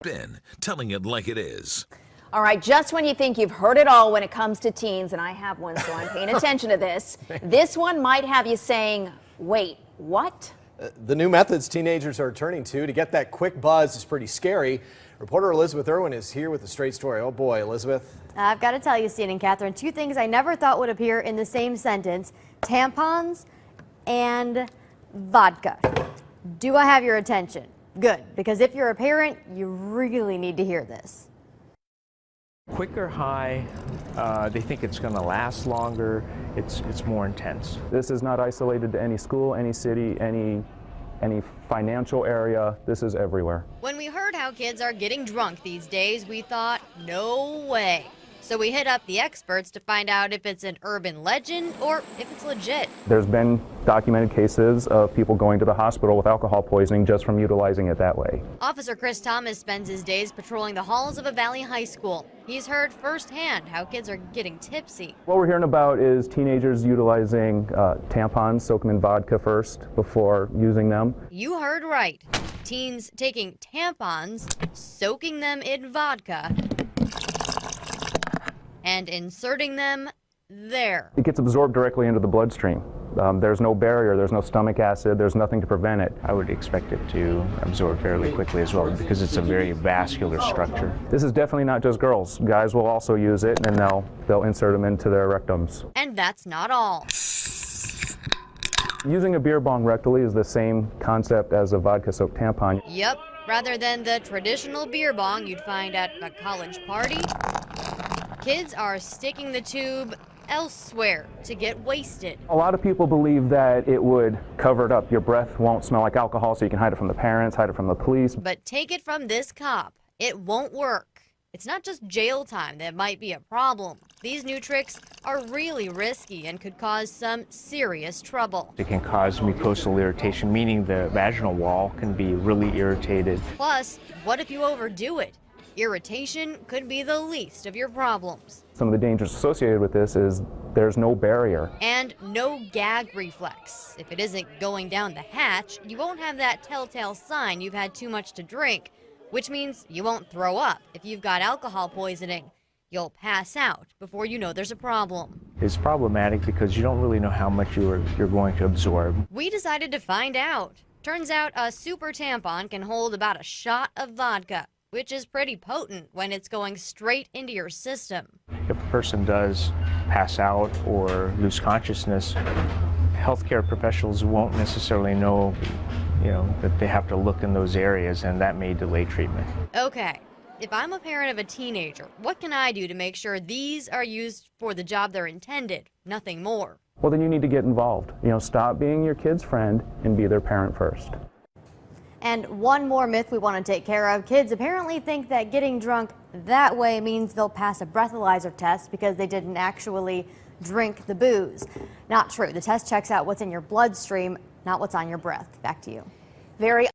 Ben, telling it like it is. All right, just when you think you've heard it all when it comes to teens, and I have one, so I'm paying attention to this, this one might have you saying, wait, what? The new methods teenagers are turning to get that quick buzz is pretty scary. Reporter Elizabeth Irwin is here with the straight story. Oh boy, Elizabeth. I've got to tell you, Steen and Catherine, two things I never thought would appear in the same sentence: tampons and vodka. Do I have your attention? Good, because if you're a parent, you really need to hear this. Quicker high, they think it's going to last longer, it's more intense. This is not isolated to any school, any city, any financial area. This is everywhere. When we heard how kids are getting drunk these days, we thought, no way. So we hit up the experts to find out if it's an urban legend or if it's legit. There's been documented cases of people going to the hospital with alcohol poisoning just from utilizing it that way. Officer Chris Thomas spends his days patrolling the halls of a Valley high school. He's heard firsthand how kids are getting tipsy. What we're hearing about is teenagers utilizing tampons, soak them in vodka first before using them. You heard right. Teens taking tampons, soaking them in vodka, and inserting them there. It gets absorbed directly into the bloodstream. There's no barrier, there's no stomach acid, there's nothing to prevent it. I would expect it to absorb fairly quickly as well because it's a very vascular structure. This is definitely not just girls. Guys will also use it, and they'll insert them into their rectums. And that's not all. Using a beer bong rectally is the same concept as a vodka-soaked tampon. Yep, rather than the traditional beer bong you'd find at a college party, kids are sticking the tube elsewhere to get wasted. A lot of people believe that it would cover it up. Your breath won't smell like alcohol, so you can hide it from the parents, hide it from the police. But take it from this cop, it won't work. It's not just jail time that might be a problem. These new tricks are really risky and could cause some serious trouble. It can cause mucosal irritation, meaning the vaginal wall can be really irritated. Plus, what if you overdo it? Irritation could be the least of your problems. Some of the dangers associated with this is there's no barrier. And no gag reflex. If it isn't going down the hatch, you won't have that telltale sign you've had too much to drink, which means you won't throw up. If you've got alcohol poisoning, you'll pass out before you know there's a problem. It's problematic because you don't really know how much you're going to absorb. We decided to find out. Turns out a super tampon can hold about a shot of vodka, which is pretty potent when it's going straight into your system. If a person does pass out or lose consciousness, healthcare professionals won't necessarily know, that they have to look in those areas, and that may delay treatment. Okay, if I'm a parent of a teenager, what can I do to make sure these are used for the job they're intended, nothing more? Well, then you need to get involved. Stop being your kid's friend and be their parent first. And one more myth we want to take care of. Kids apparently think that getting drunk that way means they'll pass a breathalyzer test because they didn't actually drink the booze. Not true. The test checks out what's in your bloodstream, not what's on your breath. Back to you. Very